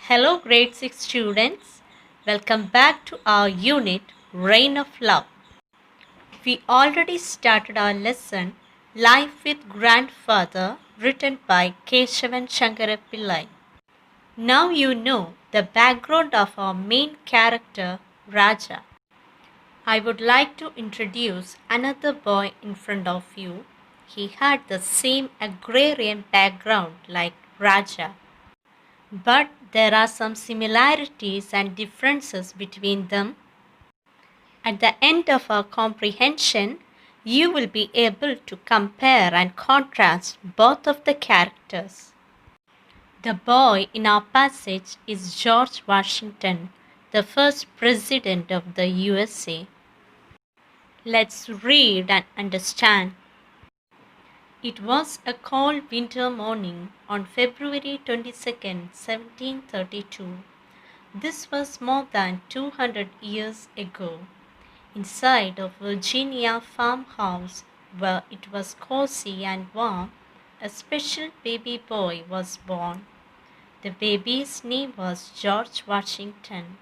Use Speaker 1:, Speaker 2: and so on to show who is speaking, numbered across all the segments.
Speaker 1: Hello, grade 6 students. Welcome back to our unit Reign of Love. We already started our lesson Life with Grandfather, written by Keshavan Shankara Pillai. Now you know the background of our main character, Raja. I would like to introduce another boy in front of you. He had the same agrarian background like Raja. But there are some similarities and differences between them. At the end of our comprehension, you will be able to compare and contrast both of the characters. The boy in our passage is George Washington, the first president of the USA. Let's read and understand. It was a cold winter morning on February 22nd, 1732. This was more than 200 years ago. Inside a Virginia farmhouse where it was cozy and warm, a special baby boy was born. The baby's name was George Washington.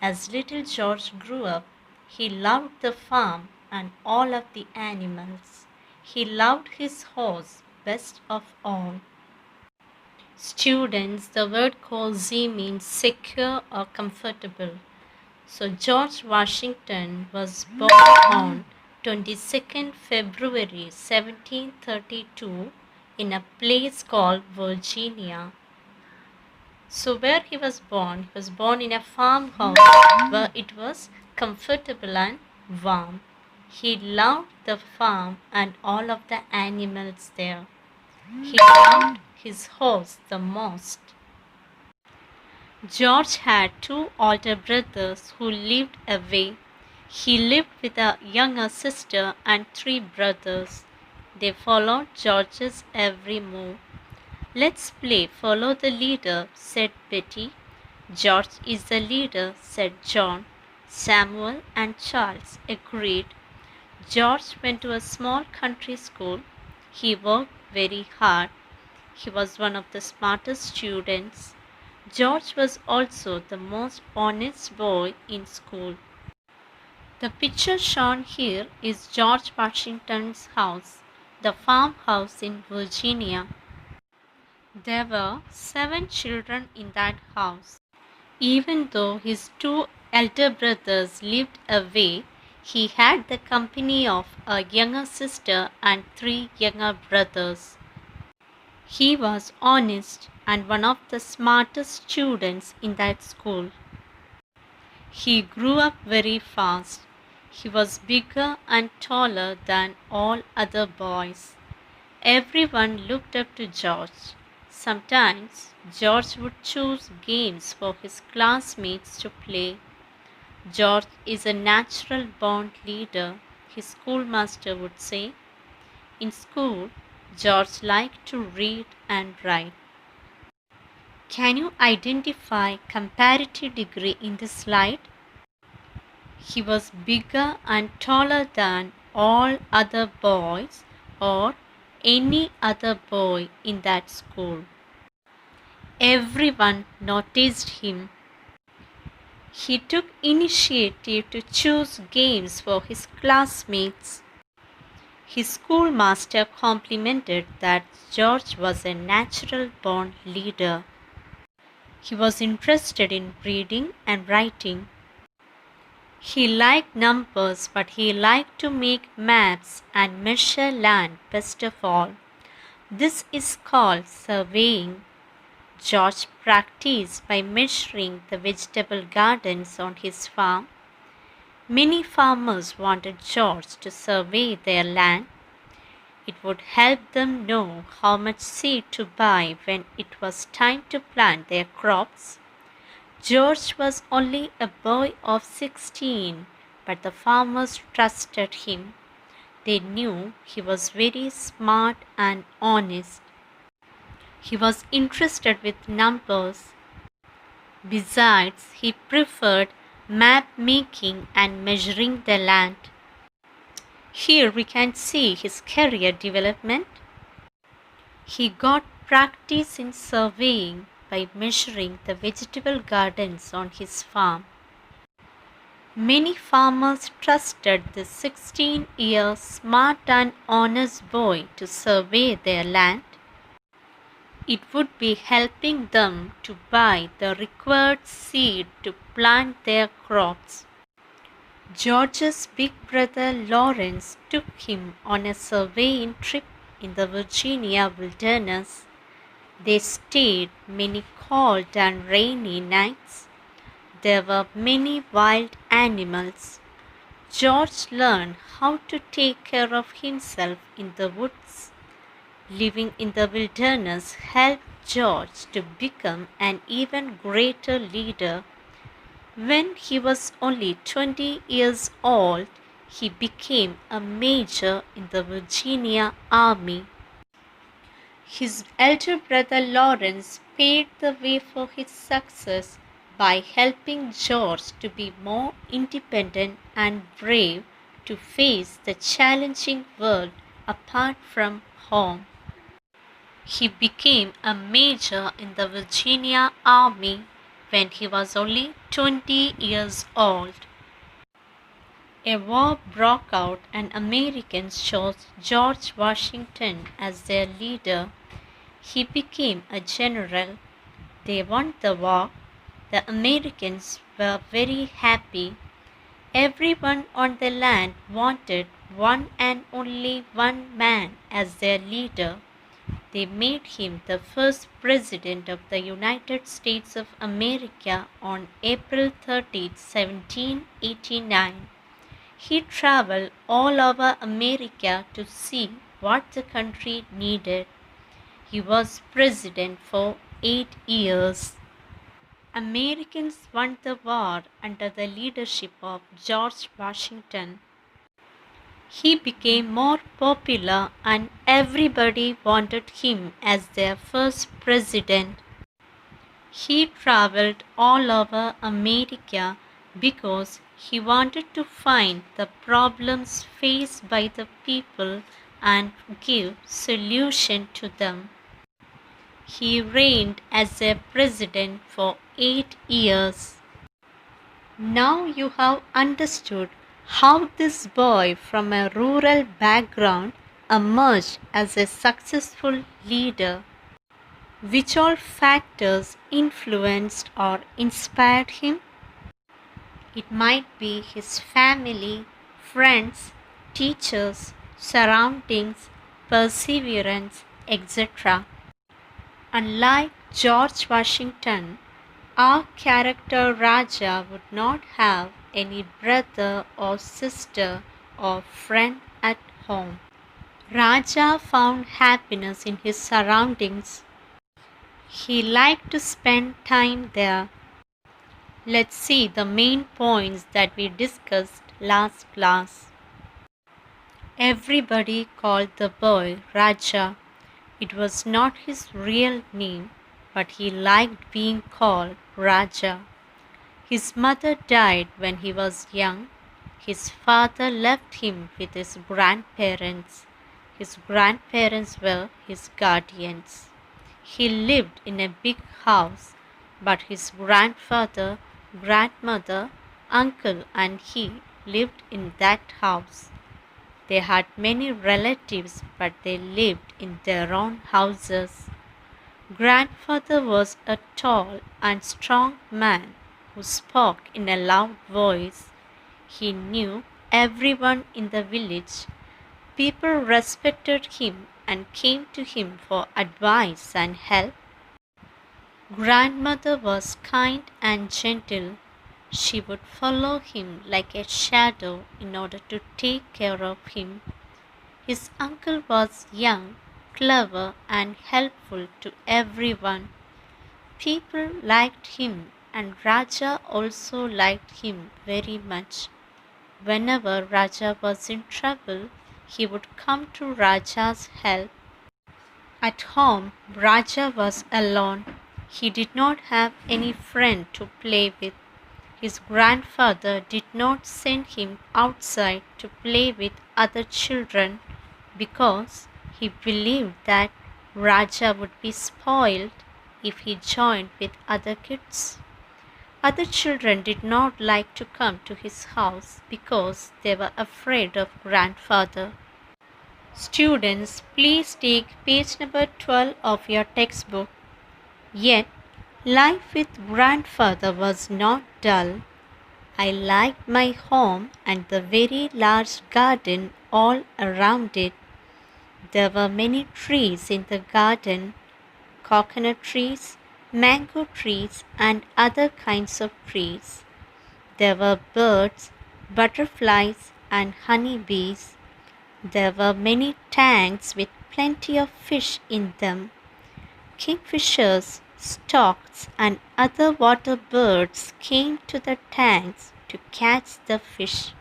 Speaker 1: As little George grew up, he loved the farm and all of the animals. He loved his horse best of all. Students, the word cozy means secure or comfortable. So George Washington was born on 22nd February 1732 in a place called Virginia. So where he was born in a farmhouse where it was comfortable and warm. He loved the farm and all of the animals there. He loved his horse the most. George had two older brothers who lived away. He lived with a younger sister and three brothers. They followed George's every move. Let's play Follow the Leader, said Betty. George is the leader, said John. Samuel and Charles agreed. George went to a small country school. He worked very hard. He was one of the smartest students. George was also the most honest boy in school. The picture shown here is George Washington's house, the farmhouse in Virginia. There were 7 children in that house. Even though his 2 elder brothers lived away, he had the company of a younger sister and 3 younger brothers. He was honest and one of the smartest students in that school. He grew up very fast. He was bigger and taller than all other boys. Everyone looked up to George. Sometimes George would choose games for his classmates to play. George is a natural born leader, his schoolmaster would say. In school, George liked to read and write. Can you identify comparative degree in this slide? He was bigger and taller than all other boys or any other boy in that school. Everyone noticed him. He took initiative to choose games for his classmates. His schoolmaster complimented that George was a natural born leader. He was interested in reading and writing. He liked numbers, but he liked to make maps and measure land best of all. This is called surveying. George practiced by measuring the vegetable gardens on his farm. Many farmers wanted George to survey their land. It would help them know how much seed to buy when it was time to plant their crops. George was only a boy of 16, but the farmers trusted him. They knew he was very smart and honest. He was interested with numbers. Besides, he preferred map making and measuring the land. Here we can see his career development. He got practice in surveying by measuring the vegetable gardens on his farm. Many farmers trusted the 16-year smart and honest boy to survey their land. It would be helping them to buy the required seed to plant their crops. George's big brother Lawrence took him on a surveying trip in the Virginia wilderness. They stayed many cold and rainy nights. There were many wild animals. George learned how to take care of himself in the woods. Living in the wilderness helped George to become an even greater leader. When he was only 20 years old, he became a major in the Virginia Army. His elder brother Lawrence paved the way for his success by helping George to be more independent and brave to face the challenging world apart from home. He became a major in the Virginia Army when he was only 20 years old. A war broke out and Americans chose George Washington as their leader. He became a general. They won the war. The Americans were very happy. Everyone on the land wanted one and only one man as their leader. They made him the first president of the United States of America on April 30, 1789. He traveled all over America to see what the country needed. He was president for 8 years. Americans won the war under the leadership of George Washington. He became more popular and everybody wanted him as their first president. He traveled all over America because he wanted to find the problems faced by the people and give solution to them. He reigned as a president for 8 years. Now you have understood how this boy from a rural background emerged as a successful leader. Which all factors influenced or inspired him? It might be his family, friends, teachers, surroundings, perseverance, etc. Unlike George Washington, our character Raja would not have any brother or sister or friend at home. Raja found happiness in his surroundings. He liked to spend time there. Let's see the main points that we discussed last class. Everybody called the boy Raja. It was not his real name, but he liked being called Raja. His mother died when he was young. His father left him with his grandparents. His grandparents were his guardians. He lived in a big house, but his grandfather, grandmother, uncle, and he lived in that house. They had many relatives, but they lived in their own houses. Grandfather was a tall and strong man who spoke in a loud voice. He knew everyone in the village. People respected him and came to him for advice and help. Grandmother was kind and gentle. She would follow him like a shadow in order to take care of him. His uncle was young, clever, and helpful to everyone. People liked him, and Raja also liked him very much. Whenever Raja was in trouble, he would come to Raja's help. At home, Raja was alone. He did not have any friend to play with. His grandfather did not send him outside to play with other children because he believed that Raja would be spoiled. if he joined with other kids. Other children did not like to come to his house because they were afraid of grandfather. Students, please take page number 12 of your textbook. Yet, life with grandfather was not dull. I liked my home and the very large garden all around it. There were many trees in the garden, coconut trees, mango trees, and other kinds of trees. There were birds, butterflies, and honeybees. There were many tanks with plenty of fish in them. Kingfishers, storks, and other water birds came to the tanks to catch the fish.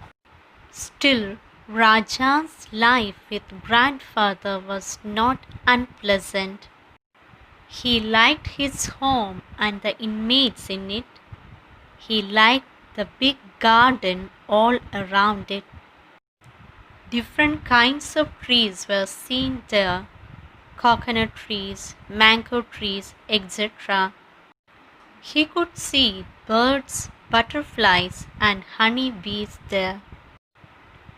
Speaker 1: Still, Raja's life with grandfather was not unpleasant. He liked his home and the inmates in it. He liked the big garden all around it. Different kinds of trees were seen there, coconut trees, mango trees, etc. He could see birds, butterflies, and honeybees there.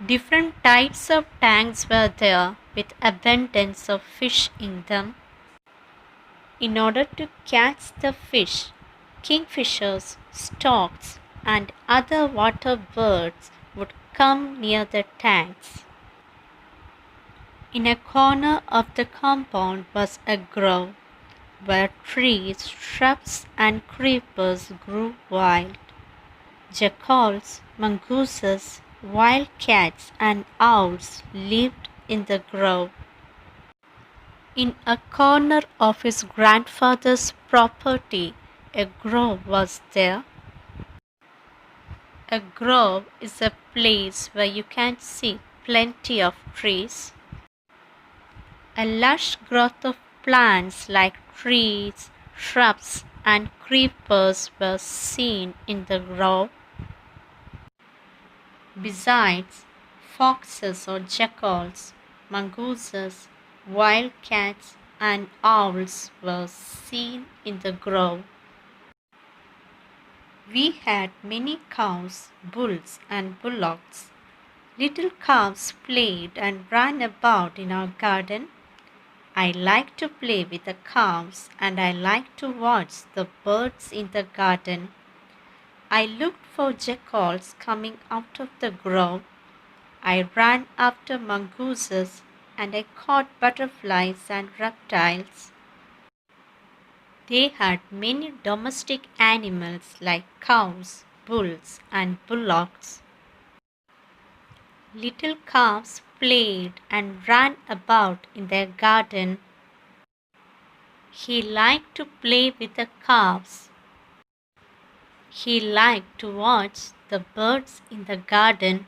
Speaker 1: Different types of tanks were there with abundance of fish in them. In order to catch the fish, kingfishers, storks, and other water birds would come near the tanks. In a corner of the compound was a grove where trees, shrubs, and creepers grew wild. Jackals, mongooses, wildcats, and owls lived in the grove. In a corner of his grandfather's property, a grove was there. A grove is a place where you can see plenty of trees. A lush growth of plants like trees, shrubs, and creepers were seen in the grove. Besides, foxes or jackals, mongooses, wildcats, and owls were seen in the grove. We had many cows, bulls, and bullocks. Little calves played and ran about in our garden. I liked to play with the calves and I liked to watch the birds in the garden. I looked for jackals coming out of the grove. I ran after mongooses and I caught butterflies and reptiles. They had many domestic animals like cows, bulls, and bullocks. Little calves played and ran about in their garden. He liked to play with the calves. He liked to watch the birds in the garden.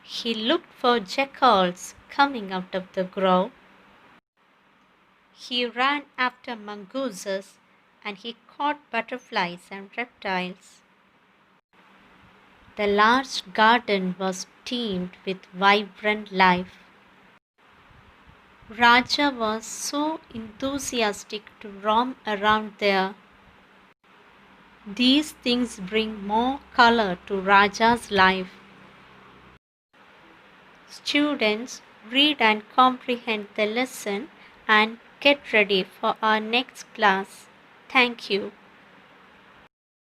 Speaker 1: He looked for jackals coming out of the grove. He ran after mongooses and he caught butterflies and reptiles. The large garden was teemed with vibrant life. Raja was so enthusiastic to roam around there. These things bring more color to Raja's life. Students, read and comprehend the lesson and get ready for our next class. Thank you.